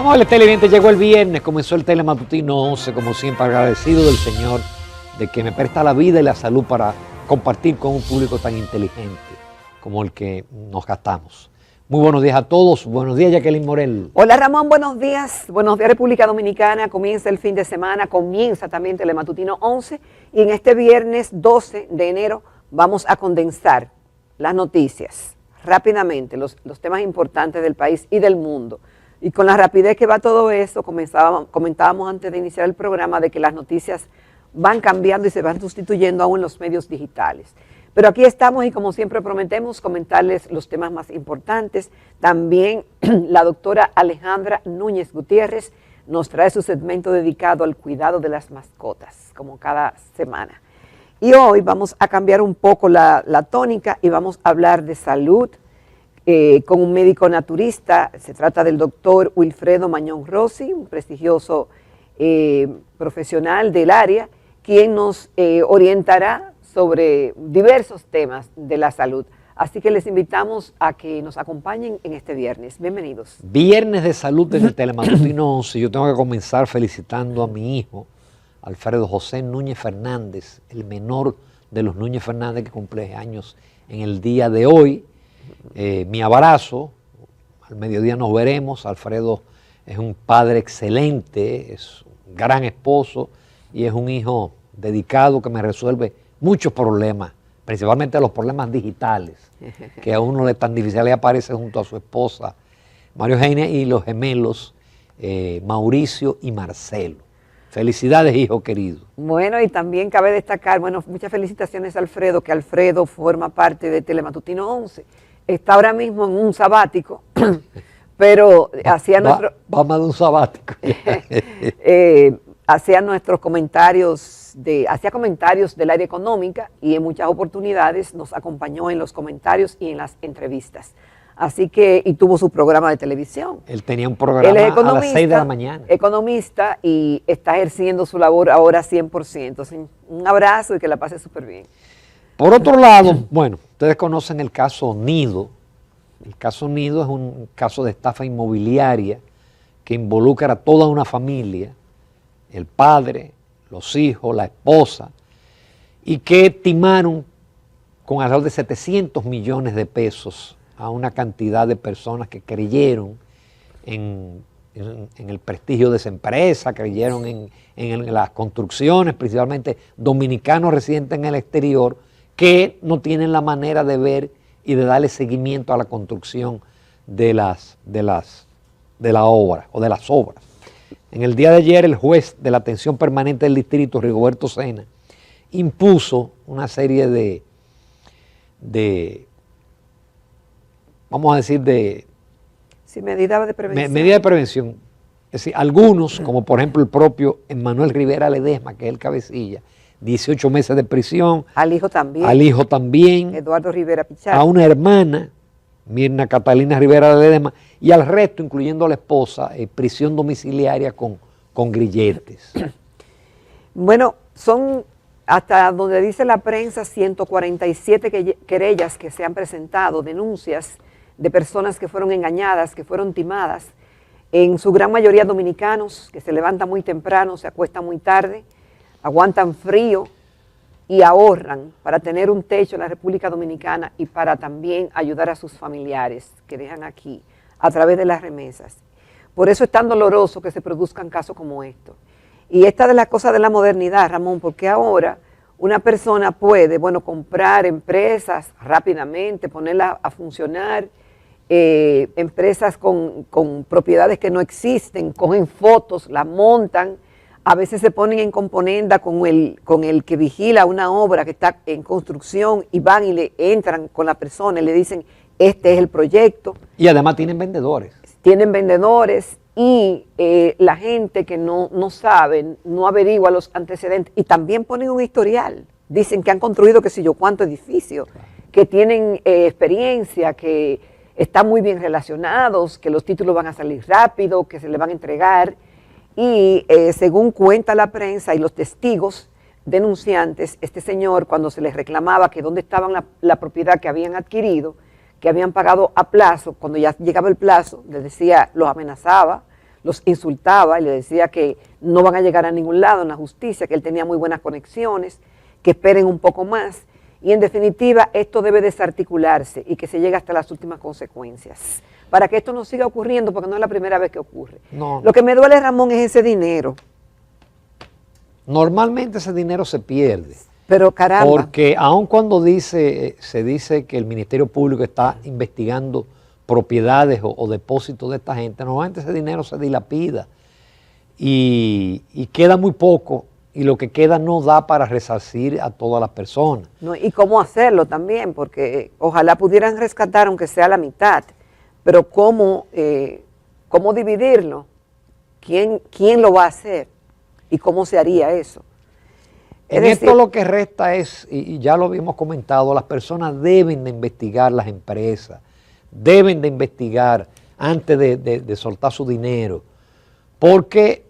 Amables televidentes, llegó el viernes, comenzó el Telematutino 11, como siempre agradecido del Señor de que me presta la vida y la salud para compartir con un público tan inteligente como el que nos gastamos. Muy buenos días a todos, buenos días Jacqueline Morel. Hola Ramón, buenos días República Dominicana, comienza el fin de semana, comienza también Telematutino 11 y en este viernes 12 de enero vamos a condensar las noticias rápidamente, los temas importantes del país y del mundo. Y con la rapidez que va todo eso, comentábamos antes de iniciar el programa de que las noticias van cambiando y se van sustituyendo aún en los medios digitales. Pero aquí estamos y como siempre prometemos comentarles los temas más importantes. También la doctora Alejandra Núñez Gutiérrez nos trae su segmento dedicado al cuidado de las mascotas, como cada semana. Y hoy vamos a cambiar un poco la tónica y vamos a hablar de salud, con un médico naturista. Se trata del doctor Wilfredo Mañón Rossi, un prestigioso profesional del área, quien nos orientará sobre diversos temas de la salud. Así que les invitamos a que nos acompañen en este viernes. Bienvenidos. Viernes de salud en el Telematutino 11. Yo tengo que comenzar felicitando a mi hijo, Alfredo José Núñez Fernández, el menor de los Núñez Fernández que cumple años en el día de hoy. Mi abrazo, al mediodía nos veremos. Alfredo es un padre excelente, es un gran esposo y es un hijo dedicado que me resuelve muchos problemas, principalmente los problemas digitales, que a uno le tan difícil, le aparece junto a su esposa, María Eugenia, y los gemelos Mauricio y Marcelo. Felicidades, hijo querido. Bueno, y también cabe destacar, muchas felicitaciones a Alfredo, que Alfredo forma parte de Telematutino 11. Está ahora mismo en un sabático, pero hacía vamos a un sabático. Hacía nuestros comentarios, hacía comentarios del área económica y en muchas oportunidades nos acompañó en los comentarios y en las entrevistas. Así que, y tuvo su programa de televisión. Él tenía un programa a las 6 de la mañana. Economista y está ejerciendo su labor ahora 100%. Un abrazo y que la pase súper bien. Por otro lado, bueno, ustedes conocen el caso Nido. El caso Nido es un caso de estafa inmobiliaria que involucra a toda una familia, el padre, los hijos, la esposa, y que timaron con alrededor de 700 millones de pesos a una cantidad de personas que creyeron en el prestigio de esa empresa, creyeron en las construcciones, principalmente dominicanos residentes en el exterior, que no tienen la manera de ver y de darle seguimiento a la construcción de la obra o de las obras. En el día de ayer, el juez de la atención permanente del distrito, Rigoberto Sena, impuso una serie vamos a decir, medidas de prevención. Medidas de prevención. Es decir, algunos, como por ejemplo el propio Emmanuel Rivera Ledesma, que es el cabecilla, 18 meses de prisión. Al hijo también. Al hijo también. Eduardo Rivera Pichardo. A una hermana, Mirna Catalina Rivera Ledesma, y al resto, incluyendo a la esposa, prisión domiciliaria con grilletes. Bueno, son, hasta donde dice la prensa, 147 querellas que se han presentado, denuncias de personas que fueron engañadas, que fueron timadas, en su gran mayoría dominicanos, que se levantan muy temprano, se acuestan muy tarde, aguantan frío y ahorran para tener un techo en la República Dominicana y para también ayudar a sus familiares que dejan aquí a través de las remesas. Por eso es tan doloroso que se produzcan casos como estos. Y esta de las cosas de la modernidad, Ramón, porque ahora una persona puede, comprar empresas rápidamente, ponerlas a funcionar, empresas con propiedades que no existen, cogen fotos, las montan, a veces se ponen en componenda con el que vigila una obra que está en construcción y van y le entran con la persona y le dicen, este es el proyecto. Y además tienen vendedores. Tienen vendedores y la gente que no sabe, no averigua los antecedentes y también ponen un historial. Dicen que han construido qué sé yo cuántos edificios, que tienen experiencia, que están muy bien relacionados, que los títulos van a salir rápido, que se les van a entregar. Y según cuenta la prensa y los testigos denunciantes, este señor, cuando se les reclamaba que dónde estaba la propiedad que habían adquirido, que habían pagado a plazo, cuando ya llegaba el plazo, les decía, los amenazaba, los insultaba y le decía que no van a llegar a ningún lado en la justicia, que él tenía muy buenas conexiones, que esperen un poco más. Y en definitiva, esto debe desarticularse y que se llegue hasta las últimas consecuencias, para que esto no siga ocurriendo, porque no es la primera vez que ocurre. No. Lo que me duele, Ramón, es ese dinero. Normalmente ese dinero se pierde. Pero caramba. Porque aun cuando se dice que el Ministerio Público está investigando propiedades o depósitos de esta gente, normalmente ese dinero se dilapida y queda muy poco, y lo que queda no da para resarcir a todas las personas. No, y cómo hacerlo también, porque ojalá pudieran rescatar aunque sea la mitad, pero cómo dividirlo, quién lo va a hacer y cómo se haría eso. En esto lo que resta es, y ya lo habíamos comentado, las personas deben de investigar las empresas, deben de investigar antes de soltar su dinero, porque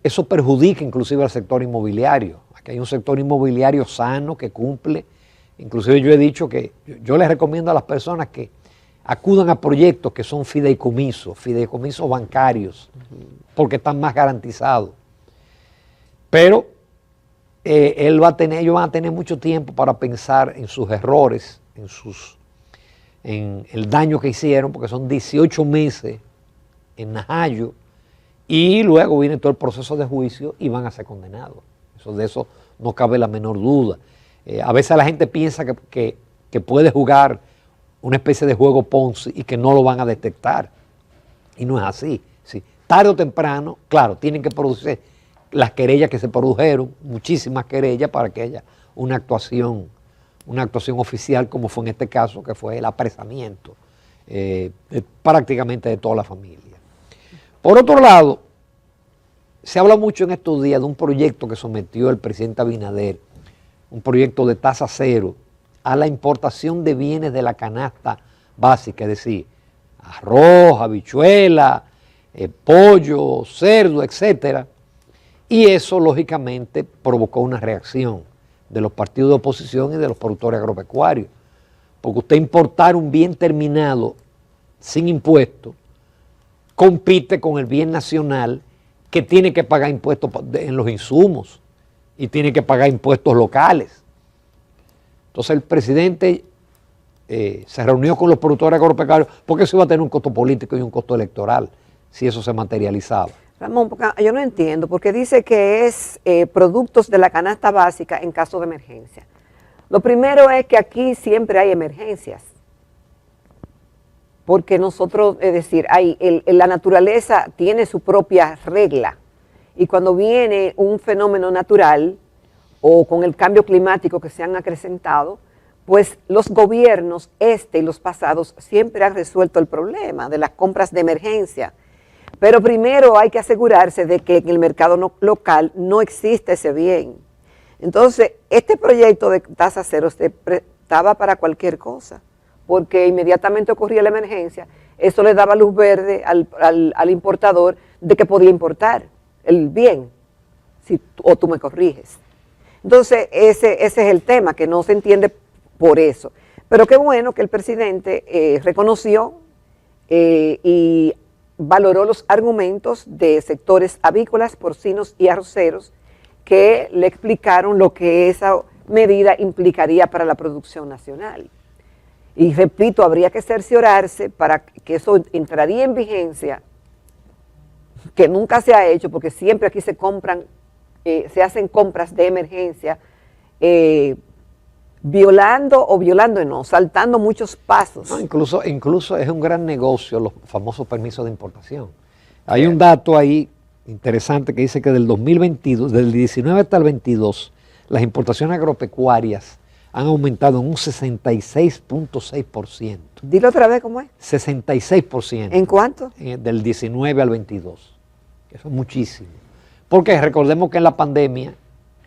eso perjudica inclusive al sector inmobiliario. Aquí hay un sector inmobiliario sano que cumple. Inclusive yo he dicho que yo les recomiendo a las personas que acudan a proyectos que son fideicomisos bancarios, porque están más garantizados. Pero ellos van a tener mucho tiempo para pensar en sus errores, en el daño que hicieron, porque son 18 meses en Najayo, y luego viene todo el proceso de juicio y van a ser condenados. De eso no cabe la menor duda. A veces la gente piensa que puede jugar una especie de juego Ponzi y que no lo van a detectar. Y no es así. Sí. Tarde o temprano, claro, tienen que producir las querellas que se produjeron, muchísimas querellas, para que haya una actuación oficial, como fue en este caso, que fue el apresamiento prácticamente de toda la familia. Por otro lado, se habla mucho en estos días de un proyecto que sometió el presidente Abinader, un proyecto de tasa cero a la importación de bienes de la canasta básica, es decir, arroz, habichuela, pollo, cerdo, etcétera. Y eso, lógicamente, provocó una reacción de los partidos de oposición y de los productores agropecuarios. Porque usted importar un bien terminado sin impuestos compite con el bien nacional, que tiene que pagar impuestos en los insumos y tiene que pagar impuestos locales. Entonces el presidente se reunió con los productores agropecuarios, porque eso iba a tener un costo político y un costo electoral si eso se materializaba. Ramón, yo no entiendo, porque dice que es productos de la canasta básica en caso de emergencia. Lo primero es que aquí siempre hay emergencias, porque nosotros, es decir, la naturaleza tiene su propia regla, y cuando viene un fenómeno natural o con el cambio climático que se han acrecentado, pues los gobiernos, y los pasados, siempre han resuelto el problema de las compras de emergencia. Pero primero hay que asegurarse de que en el mercado local no existe ese bien. Entonces, este proyecto de tasa cero se prestaba para cualquier cosa, porque inmediatamente ocurría la emergencia, eso le daba luz verde al importador de que podía importar el bien, o tú me corriges. Entonces, ese es el tema, que no se entiende por eso. Pero qué bueno que el presidente reconoció y valoró los argumentos de sectores avícolas, porcinos y arroceros, que le explicaron lo que esa medida implicaría para la producción nacional. Y repito, habría que cerciorarse para que eso entraría en vigencia, que nunca se ha hecho, porque siempre aquí se hacen compras de emergencia, saltando muchos pasos. No, incluso es un gran negocio los famosos permisos de importación. Hay un dato ahí interesante que dice que del 2022, del 19 hasta el 22, las importaciones agropecuarias han aumentado en un 66.6%. Dilo otra vez, ¿cómo es? 66%. ¿En cuánto? Del 19 al 22. Eso es muchísimo. Porque recordemos que en la pandemia,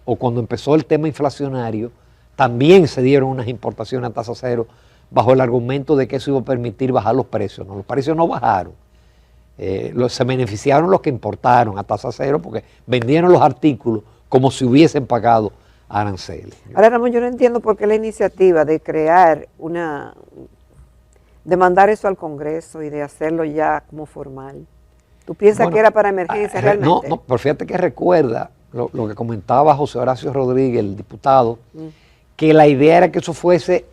o cuando empezó el tema inflacionario, también se dieron unas importaciones a tasa cero bajo el argumento de que eso iba a permitir bajar los precios. No, los precios no bajaron. Se beneficiaron los que importaron a tasa cero porque vendieron los artículos como si hubiesen pagado aranceles. Ahora, Ramón, yo no entiendo por qué la iniciativa de de mandar eso al Congreso y de hacerlo ya como formal. ¿Tú piensas Bueno, que era para emergencia realmente? No, pero fíjate que recuerda lo que comentaba José Horacio Rodríguez, el diputado, que la idea era que eso fuese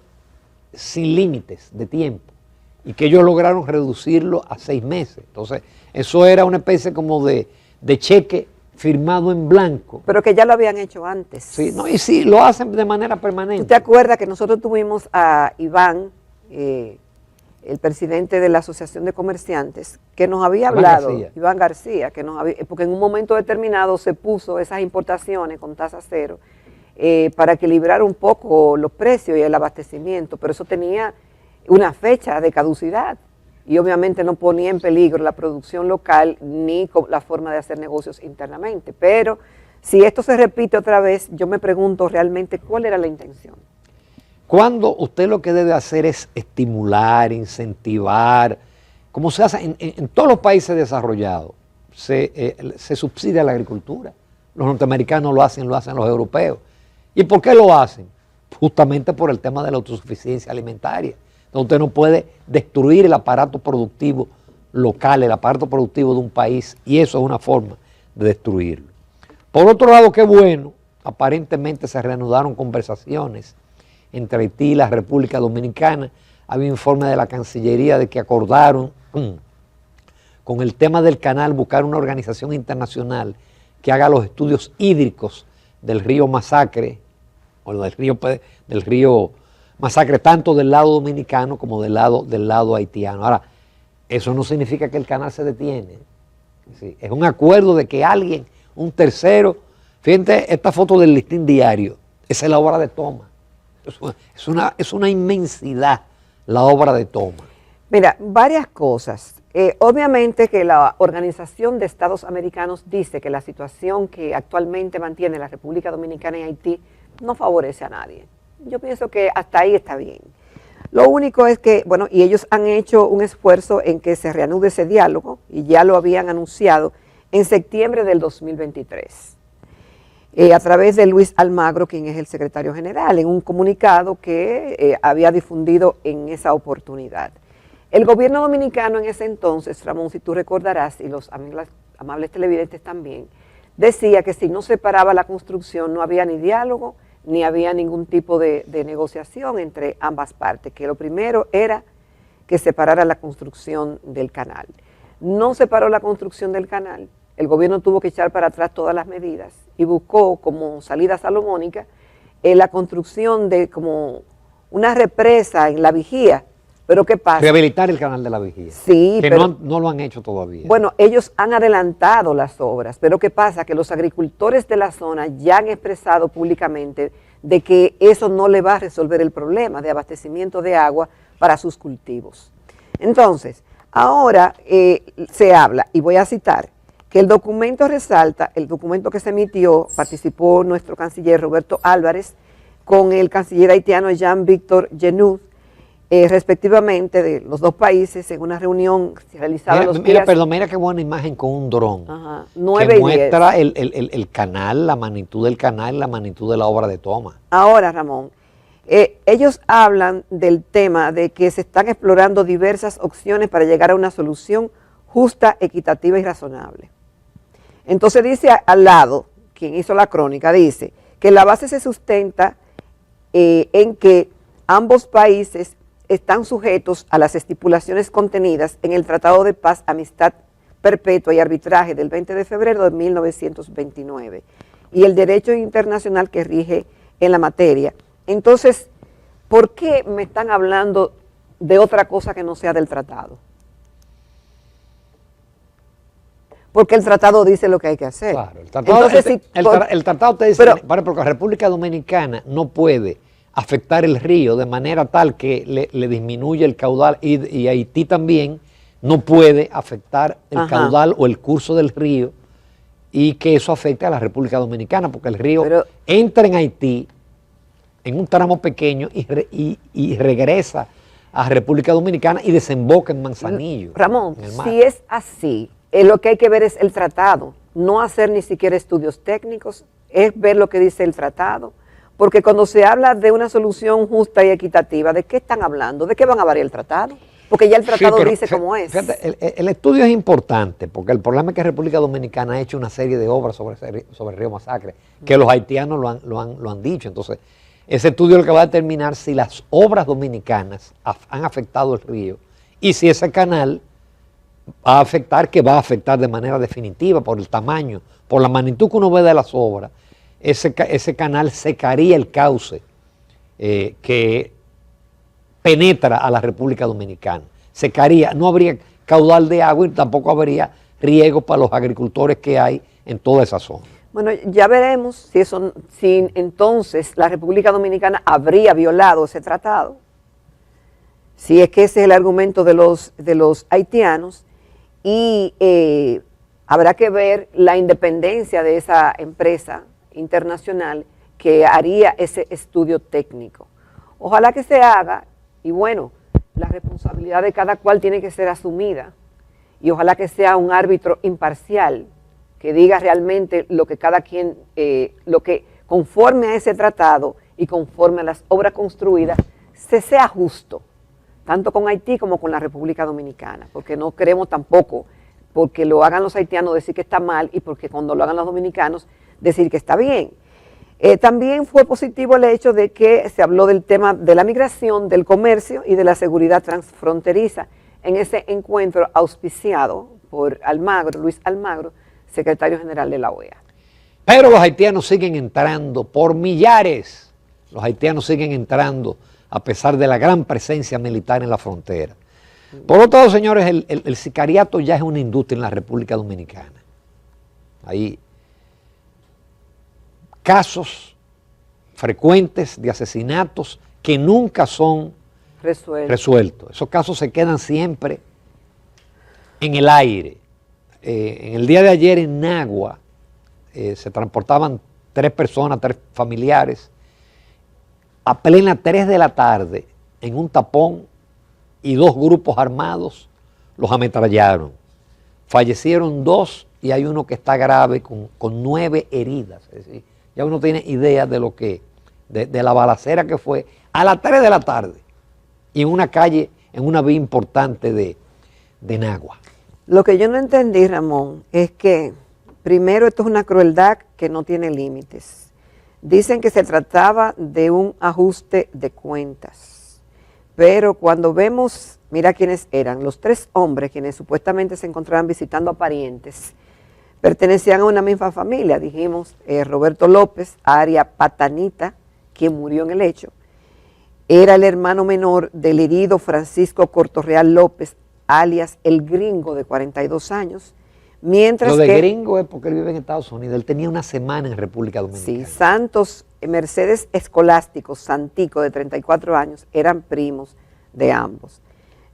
sin límites de tiempo y que ellos lograron reducirlo a 6 meses. Entonces, eso era una especie como de cheque firmado en blanco. Pero que ya lo habían hecho antes. Sí, no, y sí, lo hacen de manera permanente. ¿Tú te acuerdas que nosotros tuvimos a Iván, el presidente de la Asociación de Comerciantes, que nos había hablado, Iván García, que nos había, porque en un momento determinado se puso esas importaciones con tasa cero para equilibrar un poco los precios y el abastecimiento, pero eso tenía una fecha de caducidad y obviamente no ponía en peligro la producción local ni la forma de hacer negocios internamente. Pero si esto se repite otra vez, yo me pregunto realmente cuál era la intención. Cuando usted lo que debe hacer es estimular, incentivar, como se hace en todos los países desarrollados, se subsidia la agricultura. Los norteamericanos lo hacen los europeos. ¿Y por qué lo hacen? Justamente por el tema de la autosuficiencia alimentaria. Entonces usted no puede destruir el aparato productivo local, el aparato productivo de un país, y eso es una forma de destruirlo. Por otro lado, qué bueno, aparentemente se reanudaron conversaciones entre Haití y la República Dominicana. Había informe de la Cancillería de que acordaron con el tema del canal buscar una organización internacional que haga los estudios hídricos del río Masacre, o del río Masacre, tanto del lado dominicano como del lado haitiano. Ahora, eso no significa que el canal se detiene. Sí, es un acuerdo de que alguien, un tercero, fíjate esta foto del Listín Diario, esa es la obra de Toma. Es una inmensidad la obra de Toma. Mira, varias cosas. Obviamente que la Organización de Estados Americanos dice que la situación que actualmente mantiene la República Dominicana y Haití no favorece a nadie. Yo pienso que hasta ahí está bien. Lo único es que, bueno, y ellos han hecho un esfuerzo en que se reanude ese diálogo, y ya lo habían anunciado en septiembre del 2023. A través de Luis Almagro, quien es el secretario general, en un comunicado que había difundido en esa oportunidad. El gobierno dominicano en ese entonces, Ramón, si tú recordarás, y los amables televidentes también, decía que si no se paraba la construcción no había ni diálogo, ni había ningún tipo de negociación entre ambas partes, que lo primero era que se parara la construcción del canal. No se paró la construcción del canal, el gobierno tuvo que echar para atrás todas las medidas y buscó como salida salomónica la construcción de como una represa en La Vigía. Pero ¿qué pasa? Rehabilitar el canal de La Vigía. Sí, que pero no lo han hecho todavía. Bueno, ellos han adelantado las obras, pero ¿qué pasa? Que los agricultores de la zona ya han expresado públicamente de que eso no le va a resolver el problema de abastecimiento de agua para sus cultivos. Entonces, ahora se habla, y voy a citar, que el documento resalta, el documento que se emitió, participó nuestro canciller Roberto Álvarez con el canciller haitiano Jean-Victor Genud, respectivamente de los dos países en una reunión realizada los días. Mira qué buena imagen con un dron. Ajá, 9 que y muestra 10. el canal, la magnitud del canal, la magnitud de la obra de Toma. Ahora, Ramón, ellos hablan del tema de que se están explorando diversas opciones para llegar a una solución justa, equitativa y razonable. Entonces dice al lado, quien hizo la crónica, dice que la base se sustenta en que ambos países están sujetos a las estipulaciones contenidas en el Tratado de Paz, Amistad Perpetua y Arbitraje del 20 de febrero de 1929 y el derecho internacional que rige en la materia. Entonces, ¿por qué me están hablando de otra cosa que no sea del tratado? Porque el tratado dice lo que hay que hacer. Claro, el tratado, entonces, el tratado te dice, porque la República Dominicana no puede afectar el río de manera tal que le disminuya el caudal y Haití también no puede afectar el caudal o el curso del río y que eso afecte a la República Dominicana porque el río entra en Haití en un tramo pequeño y regresa a República Dominicana y desemboca en Manzanillo. Ramón, si es así, lo que hay que ver es el tratado, no hacer ni siquiera estudios técnicos, es ver lo que dice el tratado. Porque cuando se habla de una solución justa y equitativa, ¿de qué están hablando? ¿De qué van a variar el tratado? Porque ya el tratado pero dice cómo es. Fíjate, el estudio es importante, porque el problema es que República Dominicana ha hecho una serie de obras sobre el río Masacre, que los haitianos lo han dicho. Entonces, ese estudio es lo que va a determinar si las obras dominicanas han afectado el río y si ese canal va a afectar, que va a afectar de manera definitiva por el tamaño, por la magnitud que uno ve de las obras. Ese canal secaría el cauce que penetra a la República Dominicana. Secaría, no habría caudal de agua y tampoco habría riego para los agricultores que hay en toda esa zona. Bueno, ya veremos si entonces la República Dominicana habría violado ese tratado, si es que ese es el argumento de los haitianos, y habrá que ver la independencia de esa empresa internacional que haría ese estudio técnico. Ojalá que se haga, y bueno, la responsabilidad de cada cual tiene que ser asumida, y ojalá que sea un árbitro imparcial, que diga realmente lo que cada quien, lo que conforme a ese tratado y conforme a las obras construidas, se sea justo, tanto con Haití como con la República Dominicana, porque no queremos tampoco, porque lo hagan los haitianos, decir que está mal, y porque cuando lo hagan los dominicanos, decir que está bien. También fue positivo el hecho de que se habló del tema de la migración, del comercio y de la seguridad transfronteriza en ese encuentro auspiciado por Almagro, Luis Almagro, secretario general de la OEA. Pero los haitianos siguen entrando por millares. Los haitianos siguen entrando a pesar de la gran presencia militar en la frontera. Por otro lado, señores, el sicariato ya es una industria en la República Dominicana. Hay casos frecuentes de asesinatos que nunca son resueltos. Esos casos se quedan siempre en el aire. En el día de ayer en Nagua se transportaban 3 personas, 3 familiares, a plena 3 de la tarde en un tapón, y 2 grupos armados los ametrallaron. Fallecieron 2 y hay uno que está grave con 9 heridas. Es decir, ya uno tiene idea de lo que, de la balacera que fue a las 3 de la tarde y en una calle, en una vía importante de Nagua. Lo que yo no entendí, Ramón, es que primero esto es una crueldad que no tiene límites. Dicen que se trataba de un ajuste de cuentas, pero cuando vemos, mira quiénes eran, los 3 hombres quienes supuestamente se encontraban visitando a parientes, pertenecían a una misma familia, dijimos, Roberto López, Aria Patanita, quien murió en el hecho, era el hermano menor del herido Francisco Cortorreal López, alias el Gringo, de 42 años, mientras Lo de Gringo es porque él vive en Estados Unidos, él tenía una semana en República Dominicana. Sí, Santos Mercedes Escolástico, Santico, de 34 años, eran primos de ambos.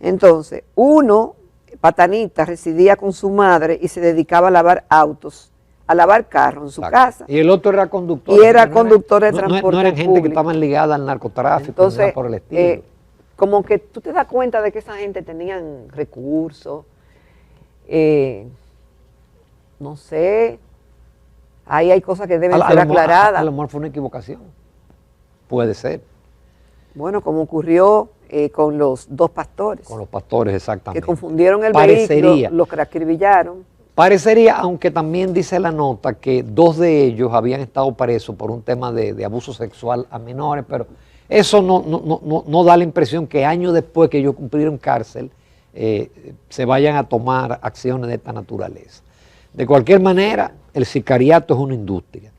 Entonces, uno, Patanita, residía con su madre y se dedicaba a lavar autos, a lavar carros en su casa. Y el otro era conductor. Y era conductor de transporte no eran gente público. que estaban ligada al narcotráfico, entonces, nada por el estilo. Como que tú te das cuenta de que esa gente tenían recursos, no sé, ahí hay cosas que deben ser aclaradas. A lo mejor fue una equivocación, puede ser. Bueno, como ocurrió con los 2 pastores. Con los pastores, exactamente. Que confundieron el vehículo, los que acribillaron. Parecería, aunque también dice la nota que 2 de ellos habían estado presos por un tema de abuso sexual a menores, pero eso no da la impresión que años después que ellos cumplieron cárcel se vayan a tomar acciones de esta naturaleza. De cualquier manera, el sicariato es una industria.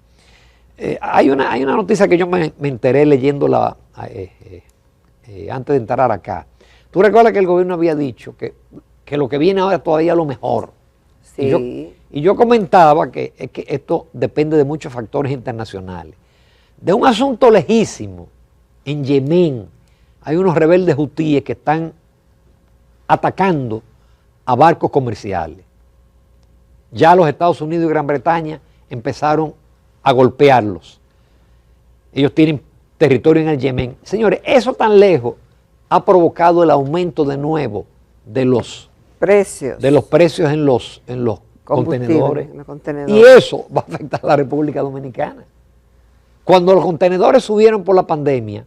Hay una noticia que yo me enteré leyéndola antes de entrar acá. Tú recuerdas que el gobierno había dicho que lo que viene ahora es todavía lo mejor. Sí. Y yo comentaba que esto depende de muchos factores internacionales. De un asunto lejísimo, en Yemen hay unos rebeldes hutíes que están atacando a barcos comerciales. Ya los Estados Unidos y Gran Bretaña empezaron a golpearlos. Ellos tienen territorio en el Yemen. Señores, eso tan lejos ha provocado el aumento de nuevo de los precios en los contenedores. Y eso va a afectar a la República Dominicana. Cuando los contenedores subieron por la pandemia,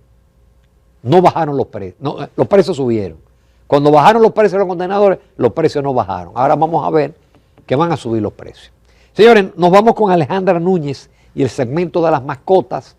no bajaron los precios, los precios subieron. Cuando bajaron los precios de los contenedores, los precios no bajaron. Ahora vamos a ver que van a subir los precios. Señores, nos vamos con Alejandra Núñez y el segmento de las mascotas.